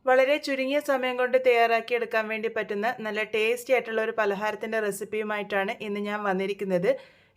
വളരെ ചുരുങ്ങിയ സമയം കൊണ്ട് തയ്യാറാക്കിയെടുക്കാൻ വേണ്ടി പറ്റുന്ന നല്ല ടേസ്റ്റി ആയിട്ടുള്ള ഒരു പലഹാരത്തിൻ്റെ റെസിപ്പിയുമായിട്ടാണ് ഇന്ന് ഞാൻ വന്നിരിക്കുന്നത്.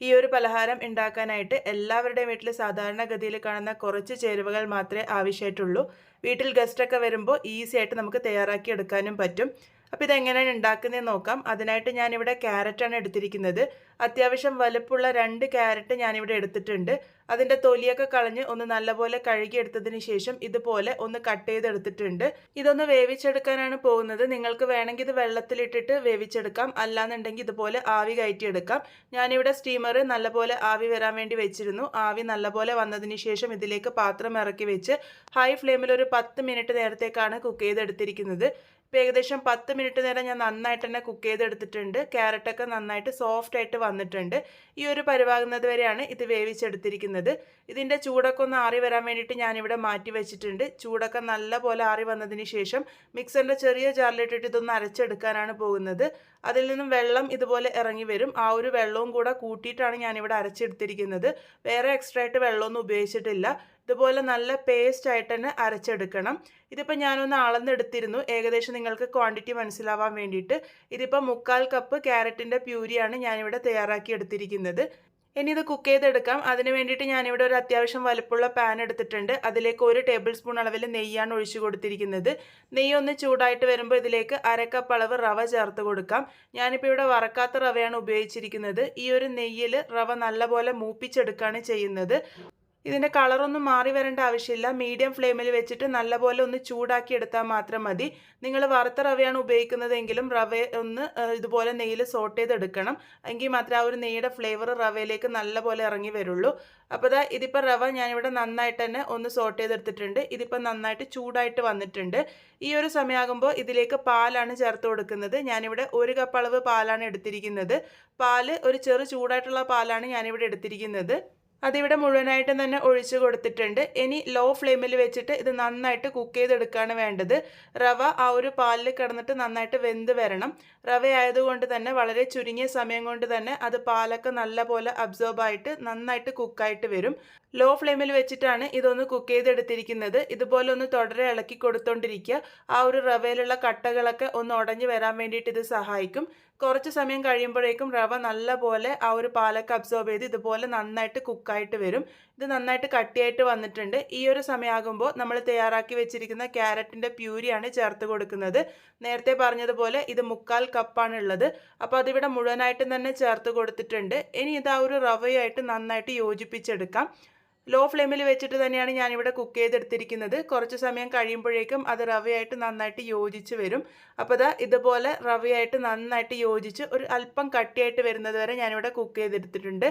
ഈ ഒരു പലഹാരം ഉണ്ടാക്കാനായിട്ട് എല്ലാവരുടെയും വീട്ടിൽ സാധാരണഗതിയിൽ കാണുന്ന കുറച്ച് ചേരുവകൾ മാത്രമേ ആവശ്യമായിട്ടുള്ളൂ. വീട്ടിൽ ഗസ്റ്റൊക്കെ വരുമ്പോൾ ഈസി ആയിട്ട് നമുക്ക് തയ്യാറാക്കി എടുക്കാനും പറ്റും. അപ്പോൾ ഇതെങ്ങനെയാണ് ഉണ്ടാക്കുന്നതെന്ന് നോക്കാം. അതിനായിട്ട് ഞാനിവിടെ ക്യാരറ്റാണ് എടുത്തിരിക്കുന്നത്. അത്യാവശ്യം വലുപ്പമുള്ള 2 ക്യാരറ്റ് ഞാനിവിടെ എടുത്തിട്ടുണ്ട്. അതിൻ്റെ തൊലിയൊക്കെ കളഞ്ഞ് ഒന്ന് നല്ലപോലെ കഴുകിയെടുത്തതിന് ശേഷം ഇതുപോലെ ഒന്ന് കട്ട് ചെയ്തെടുത്തിട്ടുണ്ട്. ഇതൊന്ന് വേവിച്ചെടുക്കാനാണ് പോകുന്നത്. നിങ്ങൾക്ക് വേണമെങ്കിൽ ഇത് വെള്ളത്തിലിട്ടിട്ട് വേവിച്ചെടുക്കാം, അല്ലാന്നുണ്ടെങ്കിൽ ഇതുപോലെ ആവി കയറ്റിയെടുക്കാം. ഞാനിവിടെ സ്റ്റീമർ നല്ലപോലെ ആവി വരാൻ വേണ്ടി വെച്ചിരുന്നു. ആവി നല്ലപോലെ വന്നതിന് ശേഷം ഇതിലേക്ക് പാത്രം ഇറക്കി വെച്ച് ഹൈ ഫ്ലെയിമിൽ ഒരു 10 മിനിറ്റ് നേരത്തേക്കാണ് കുക്ക് ചെയ്തെടുത്തിരിക്കുന്നത്. ഇപ്പോൾ ഏകദേശം 10 മിനിറ്റ് നേരം ഞാൻ നന്നായിട്ട് തന്നെ കുക്ക് ചെയ്തെടുത്തിട്ടുണ്ട്. ക്യാരറ്റൊക്കെ നന്നായിട്ട് സോഫ്റ്റ് ആയിട്ട് വന്നിട്ടുണ്ട്. ഈ ഒരു പരുവാകുന്നത് വരെയാണ് ഇത് വേവിച്ചെടുത്തിരിക്കുന്നത്. ഇതിൻ്റെ ചൂടൊക്കെ ഒന്ന് ആറി വരാൻ വേണ്ടിയിട്ട് ഞാനിവിടെ മാറ്റി വെച്ചിട്ടുണ്ട്. ചൂടൊക്കെ നല്ല പോലെ ആറി വന്നതിന് ശേഷം മിക്സറിൻ്റെ ചെറിയ ജാറിലിട്ടിട്ട് ഇതൊന്ന് അരച്ചെടുക്കാനാണ് പോകുന്നത്. അതിൽ നിന്നും വെള്ളം ഇതുപോലെ ഇറങ്ങി വരും. ആ ഒരു വെള്ളവും കൂടെ കൂട്ടിയിട്ടാണ് ഞാനിവിടെ അരച്ചെടുത്തിരിക്കുന്നത്. വേറെ എക്സ്ട്രാ ആയിട്ട് വെള്ളമൊന്നും ഉപയോഗിച്ചിട്ടില്ല. ഇതുപോലെ നല്ല പേസ്റ്റ് ആയിട്ട് തന്നെ അരച്ചെടുക്കണം. ഇതിപ്പോൾ ഞാനൊന്ന് അളന്നെടുത്തിരുന്നു, ഏകദേശം നിങ്ങൾക്ക് ക്വാണ്ടിറ്റി മനസ്സിലാവാൻ വേണ്ടിയിട്ട്. ഇതിപ്പോൾ 1/4 കപ്പ് ക്യാരറ്റിൻ്റെ പ്യൂരിയാണ് ഞാനിവിടെ തയ്യാറാക്കി എടുത്തിരിക്കുന്നത്. ഇനി ഇത് കുക്ക് ചെയ്തെടുക്കാം. അതിന് വേണ്ടിയിട്ട് ഞാനിവിടെ ഒരു അത്യാവശ്യം വലുപ്പമുള്ള പാൻ എടുത്തിട്ടുണ്ട്. അതിലേക്ക് 1 ടേബിൾ സ്പൂൺ അളവിൽ നെയ്യാണ് ഒഴിച്ചു കൊടുത്തിരിക്കുന്നത്. നെയ്യ് ഒന്ന് ചൂടായിട്ട് വരുമ്പോൾ ഇതിലേക്ക് 1/2 കപ്പ് അളവ് റവ ചേർത്ത് കൊടുക്കാം. ഞാനിപ്പോൾ ഇവിടെ വറക്കാത്ത റവയാണ് ഉപയോഗിച്ചിരിക്കുന്നത്. ഈ ഒരു നെയ്യിൽ റവ നല്ലപോലെ മൂപ്പിച്ചെടുക്കുകയാണ് ചെയ്യുന്നത്. ഇതിൻ്റെ കളറൊന്നും മാറി വരേണ്ട ആവശ്യമില്ല. മീഡിയം ഫ്ലെയിമിൽ വെച്ചിട്ട് നല്ലപോലെ ഒന്ന് ചൂടാക്കി എടുത്താൽ മാത്രം മതി. നിങ്ങൾ വറുത്ത റവയാണ് ഉപയോഗിക്കുന്നതെങ്കിലും റവ ഒന്ന് ഇതുപോലെ നെയ്യിൽ സോട്ട് ചെയ്തെടുക്കണം. എങ്കിൽ മാത്രമേ ആ ഒരു നെയ്യുടെ ഫ്ലേവർ റവയിലേക്ക് നല്ലപോലെ ഇറങ്ങി വരുള്ളൂ. അപ്പോൾ ഇതിപ്പോൾ റവ ഞാനിവിടെ നന്നായിട്ട് തന്നെ ഒന്ന് സോട്ട് ചെയ്തെടുത്തിട്ടുണ്ട്. ഇതിപ്പോൾ നന്നായിട്ട് ചൂടായിട്ട് വന്നിട്ടുണ്ട്. ഈ ഒരു സമയമാകുമ്പോൾ ഇതിലേക്ക് പാലാണ് ചേർത്ത് കൊടുക്കുന്നത്. ഞാനിവിടെ 1 കപ്പ് അളവ് പാലാണ് എടുത്തിരിക്കുന്നത്. പാല് ഒരു ചെറു ചൂടായിട്ടുള്ള പാലാണ് ഞാനിവിടെ എടുത്തിരിക്കുന്നത്. അതിവിടെ മുഴുവനായിട്ടും തന്നെ ഒഴിച്ച് കൊടുത്തിട്ടുണ്ട്. ഇനി ലോ ഫ്ലെയിമിൽ വെച്ചിട്ട് ഇത് നന്നായിട്ട് കുക്ക് ചെയ്തെടുക്കുകയാണ് വേണ്ടത്. റവ ആ ഒരു പാലിൽ കിടന്നിട്ട് നന്നായിട്ട് വെന്ത് വരണം. റവ ആയതുകൊണ്ട് തന്നെ വളരെ ചുരുങ്ങിയ സമയം കൊണ്ട് തന്നെ അത് പാലൊക്കെ നല്ലപോലെ അബ്സോർബായിട്ട് നന്നായിട്ട് കുക്കായിട്ട് വരും. ലോ ഫ്ലെയിമിൽ വെച്ചിട്ടാണ് ഇതൊന്ന് കുക്ക് ചെയ്തെടുത്തിരിക്കുന്നത്. ഇതുപോലെ ഒന്ന് തുടരെ ഇളക്കി കൊടുത്തോണ്ടിരിക്കുക. ആ ഒരു റവയിലുള്ള കട്ടകളൊക്കെ ഒന്ന് ഉടഞ്ഞു വരാൻ വേണ്ടിയിട്ട് ഇത് സഹായിക്കും. കുറച്ച് സമയം കഴിയുമ്പോഴേക്കും റവ നല്ലപോലെ ആ ഒരു പാലൊക്കെ അബ്സോർബ് ചെയ്ത് ഇതുപോലെ നന്നായിട്ട് കുക്കായിട്ട് വരും. ഇത് നന്നായിട്ട് കട്ടിയായിട്ട് വന്നിട്ടുണ്ട്. ഈ ഒരു സമയമാകുമ്പോൾ നമ്മൾ തയ്യാറാക്കി വെച്ചിരിക്കുന്ന ക്യാരറ്റിൻ്റെ പ്യൂരിയാണ് ചേർത്ത് കൊടുക്കുന്നത്. നേരത്തെ പറഞ്ഞതുപോലെ ഇത് 1/4 കപ്പാണ് ഉള്ളത്. അപ്പോൾ അതിവിടെ മുഴുവനായിട്ടും തന്നെ ചേർത്ത് കൊടുത്തിട്ടുണ്ട്. ഇനി ഇത് ആ ഒരു റവയായിട്ട് നന്നായിട്ട് യോജിപ്പിച്ചെടുക്കാം. ലോ ഫ്ലെയിമിൽ വെച്ചിട്ട് തന്നെയാണ് ഞാനിവിടെ കുക്ക് ചെയ്തെടുത്തിരിക്കുന്നത്. കുറച്ച് സമയം കഴിയുമ്പോഴേക്കും അത് റവയായിട്ട് നന്നായിട്ട് യോജിച്ച് വരും. അപ്പോൾ ഇതുപോലെ റവയായിട്ട് നന്നായിട്ട് യോജിച്ച് ഒരു അല്പം കട്ടിയായിട്ട് വരുന്നത് വരെ ഞാനിവിടെ കുക്ക് ചെയ്തെടുത്തിട്ടുണ്ട്.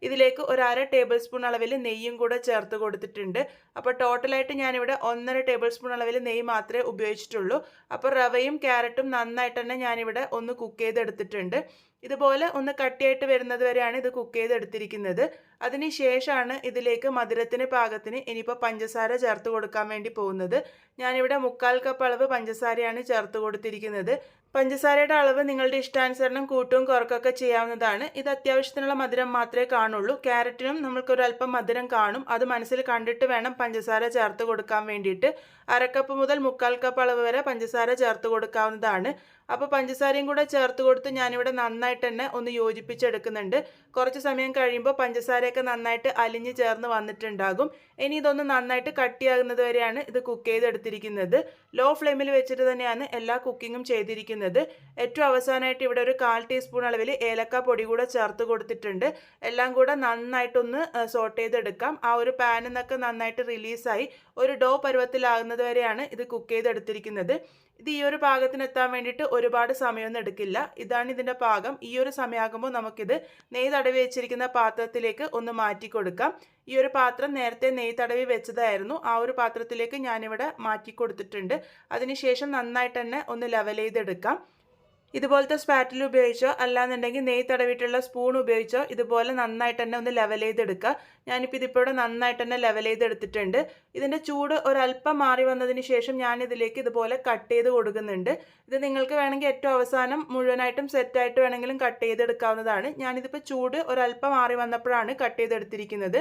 ഇതിലേക്ക് ഒരു 1/2 ടേബിൾ സ്പൂൺ അളവിൽ നെയ്യും കൂടെ ചേർത്ത് കൊടുത്തിട്ടുണ്ട്. അപ്പോൾ ടോട്ടലായിട്ട് ഞാനിവിടെ 1.5 ടേബിൾ സ്പൂൺ അളവിൽ നെയ്യ് മാത്രമേ ഉപയോഗിച്ചിട്ടുള്ളൂ. അപ്പോൾ റവയും ക്യാരറ്റും നന്നായിട്ട് തന്നെ ഞാനിവിടെ ഒന്ന് കുക്ക് ചെയ്തെടുത്തിട്ടുണ്ട്. ഇതുപോലെ ഒന്ന് കട്ടിയായിട്ട് വരുന്നത് വരെയാണ് ഇത് കുക്ക് ചെയ്തെടുത്തിരിക്കുന്നത്. അതിന് ശേഷമാണ് ഇതിലേക്ക് മധുരത്തിന് പാകത്തിന് ഇനിയിപ്പോൾ പഞ്ചസാര ചേർത്ത് കൊടുക്കാൻ വേണ്ടി പോകുന്നത്. ഞാനിവിടെ 1/4 കപ്പ് അളവ് പഞ്ചസാരയാണ് ചേർത്ത് കൊടുത്തിരിക്കുന്നത്. പഞ്ചസാരയുടെ അളവ് നിങ്ങളുടെ ഇഷ്ടാനുസരണം കൂട്ടും കുറക്കൊക്കെ ചെയ്യാവുന്നതാണ്. ഇത് അത്യാവശ്യത്തിനുള്ള മധുരം മാത്രമേ കാണുള്ളൂ. ക്യാരറ്റിനും നമ്മൾക്കൊരല്പം മധുരം കാണും. അത് മനസ്സിൽ കണ്ടിട്ട് വേണം പഞ്ചസാര ചേർത്ത് കൊടുക്കാൻ വേണ്ടിയിട്ട്. 1/2 കപ്പ് മുതൽ 1/4 കപ്പ് അളവ് വരെ പഞ്ചസാര ചേർത്ത് കൊടുക്കാവുന്നതാണ്. അപ്പോൾ പഞ്ചസാരയും കൂടെ ചേർത്ത് കൊടുത്ത് ഞാനിവിടെ നന്നായിട്ട് തന്നെ ഒന്ന് യോജിപ്പിച്ചെടുക്കുന്നുണ്ട്. കുറച്ച് സമയം കഴിയുമ്പോൾ പഞ്ചസാരയൊക്കെ നന്നായിട്ട് അലിഞ്ഞ് ചേർന്ന് വന്നിട്ടുണ്ടാകും. ഇനി ഇതൊന്ന് നന്നായിട്ട് കട്ടിയാകുന്നത് വരെയാണ് ഇത് കുക്ക് ചെയ്തെടുത്തിരിക്കുന്നത്. ലോ ഫ്ലെയിമിൽ വെച്ചിട്ട് തന്നെയാണ് എല്ലാ കുക്കിങ്ങും ചെയ്തിരിക്കുന്നത്. ഏറ്റവും അവസാനമായിട്ട് ഇവിടെ ഒരു 1/4 ടീസ്പൂൺ അളവിൽ ഏലക്ക പൊടി കൂടെ ചേർത്ത് കൊടുത്തിട്ടുണ്ട്. എല്ലാം കൂടെ നന്നായിട്ടൊന്ന് സോട്ട് ചെയ്തെടുക്കാം. ആ ഒരു പാനിൽ നിന്നൊക്കെ നന്നായിട്ട് റിലീസായി ഒരു ഡോ പരുവത്തിലാകുന്നത് വരെയാണ് ഇത് കുക്ക് ചെയ്തെടുത്തിരിക്കുന്നത്. ഇത് ഈ ഒരു പാകത്തിനെത്താൻ വേണ്ടിയിട്ട് ഒരുപാട് സമയമൊന്നും എടുക്കില്ല. ഇതാണ് ഇതിൻ്റെ പാകം. ഈ ഒരു സമയമാകുമ്പോൾ നമുക്കിത് നെയ്യ് തടവി വെച്ചിരിക്കുന്ന പാത്രത്തിലേക്ക് ഒന്ന് മാറ്റി കൊടുക്കാം. ഈ ഒരു പാത്രം നേരത്തെ നെയ്യ് തടവി വെച്ചതായിരുന്നു. ആ ഒരു പാത്രത്തിലേക്ക് ഞാനിവിടെ മാറ്റി കൊടുത്തിട്ടുണ്ട്. അതിനുശേഷം നന്നായിട്ട് തന്നെ ഒന്ന് ലെവൽ ചെയ്തെടുക്കാം. ഇതുപോലത്തെ സ്പാറ്റിൽ ഉപയോഗിച്ചോ അല്ലാന്നുണ്ടെങ്കിൽ നെയ്യ് തടവിയിട്ടുള്ള സ്പൂൺ ഉപയോഗിച്ചോ ഇതുപോലെ നന്നായിട്ട് തന്നെ ഒന്ന് ലെവൽ ചെയ്തെടുക്കുക. ഞാനിപ്പോൾ ഇതിപ്പോൾ നന്നായിട്ട് തന്നെ ലെവൽ ചെയ്തെടുത്തിട്ടുണ്ട്. ഇതിൻ്റെ ചൂട് ഒരല്പം മാറി വന്നതിന് ശേഷം ഞാനിതിലേക്ക് ഇതുപോലെ കട്ട് ചെയ്ത് കൊടുക്കുന്നുണ്ട്. ഇത് നിങ്ങൾക്ക് വേണമെങ്കിൽ ഏറ്റവും അവസാനം മുഴുവനായിട്ടും സെറ്റായിട്ട് വേണമെങ്കിലും കട്ട് ചെയ്തെടുക്കാവുന്നതാണ്. ഞാനിതിപ്പോൾ ചൂട് ഒരല്പം മാറി വന്നപ്പോഴാണ് കട്ട് ചെയ്തെടുത്തിരിക്കുന്നത്.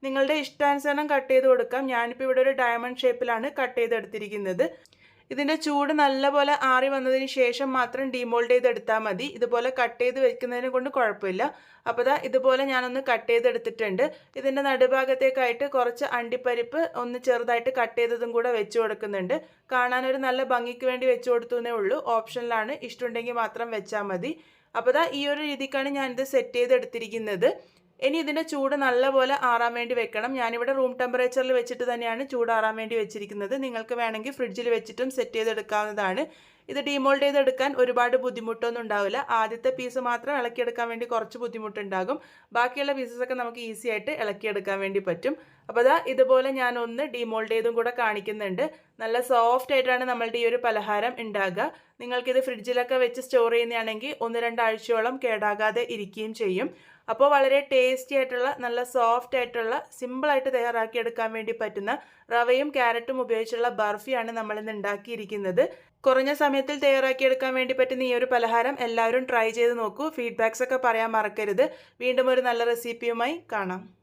നിങ്ങളുടെ ഇഷ്ടാനുസരണം കട്ട് ചെയ്ത് കൊടുക്കാം. ഞാനിപ്പോൾ ഇവിടെ ഒരു ഡയമണ്ട് ഷേപ്പിലാണ് കട്ട് ചെയ്തെടുത്തിരിക്കുന്നത്. ഇതിൻ്റെ ചൂട് നല്ലപോലെ ആറി വന്നതിന് ശേഷം മാത്രം ഡീമോൾഡ് ചെയ്തെടുത്താൽ മതി. ഇതുപോലെ കട്ട് ചെയ്ത് വെക്കുന്നതിനെ കൊണ്ട് കുഴപ്പമില്ല. അപ്പോൾ ദാ ഇതുപോലെ ഞാനൊന്ന് കട്ട് ചെയ്തെടുത്തിട്ടുണ്ട്. ഇതിൻ്റെ നടുഭാഗത്തേക്കായിട്ട് കുറച്ച് അണ്ടിപ്പരിപ്പ് ഒന്ന് ചെറുതായിട്ട് കട്ട് ചെയ്തതും കൂടെ വെച്ച് കൊടുക്കുന്നുണ്ട്. കാണാനൊരു നല്ല ഭംഗിക്ക് വേണ്ടി വെച്ച് കൊടുത്തു എന്നേ ഉള്ളൂ. ഓപ്ഷനിലാണ്, ഇഷ്ടമുണ്ടെങ്കിൽ മാത്രം വെച്ചാൽ മതി. അപ്പോൾ ദാ ഈ ഒരു രീതിക്കാണ് ഞാനിത് സെറ്റ് ചെയ്തെടുത്തിരിക്കുന്നത്. ഇനി ഇതിൻ്റെ ചൂട് നല്ലപോലെ ആറാൻ വേണ്ടി വെക്കണം. ഞാനിവിടെ റൂം ടെമ്പറേച്ചറിൽ വെച്ചിട്ട് തന്നെയാണ് ചൂടാറാൻ വേണ്ടി വെച്ചിരിക്കുന്നത്. നിങ്ങൾക്ക് വേണമെങ്കിൽ ഫ്രിഡ്ജിൽ വെച്ചിട്ടും സെറ്റ് ചെയ്തെടുക്കാവുന്നതാണ്. ഇത് ഡീമോൾഡ് ചെയ്തെടുക്കാൻ ഒരുപാട് ബുദ്ധിമുട്ടൊന്നും ഉണ്ടാവില്ല. ആദ്യത്തെ പീസ് മാത്രം ഇളക്കിയെടുക്കാൻ വേണ്ടി കുറച്ച് ബുദ്ധിമുട്ടുണ്ടാകും. ബാക്കിയുള്ള പീസസൊക്കെ നമുക്ക് ഈസി ആയിട്ട് ഇളക്കിയെടുക്കാൻ വേണ്ടി പറ്റും. അപ്പോൾ അതാ ഇതുപോലെ ഞാൻ ഒന്ന് ഡീമോൾഡ് ചെയ്തും കൂടെ കാണിക്കുന്നുണ്ട്. നല്ല സോഫ്റ്റ് ആയിട്ടാണ് നമ്മളുടെ ഈ ഒരു പലഹാരം ഉണ്ടാകുക. നിങ്ങൾക്കിത് ഫ്രിഡ്ജിലൊക്കെ വെച്ച് സ്റ്റോർ ചെയ്യുന്നതാണെങ്കിൽ 1-2 ആഴ്ചയോളം കേടാകാതെ ഇരിക്കുകയും ചെയ്യും. അപ്പോൾ വളരെ ടേസ്റ്റി ആയിട്ടുള്ള നല്ല സോഫ്റ്റ് ആയിട്ടുള്ള സിമ്പിളായിട്ട് തയ്യാറാക്കിയെടുക്കാൻ വേണ്ടി പറ്റുന്ന റവയും ക്യാരറ്റും ഉപയോഗിച്ചുള്ള ബർഫിയാണ് നമ്മളിന്ന് ഉണ്ടാക്കിയിരിക്കുന്നത്. കുറഞ്ഞ സമയത്തിൽ തയ്യാറാക്കിയെടുക്കാൻ വേണ്ടി പറ്റുന്ന ഈ ഒരു പലഹാരം എല്ലാവരും ട്രൈ ചെയ്ത് നോക്കൂ. ഫീഡ്ബാക്സ് ഒക്കെ പറയാൻ മറക്കരുത്. വീണ്ടും ഒരു നല്ല റെസിപ്പിയുമായി കാണാം.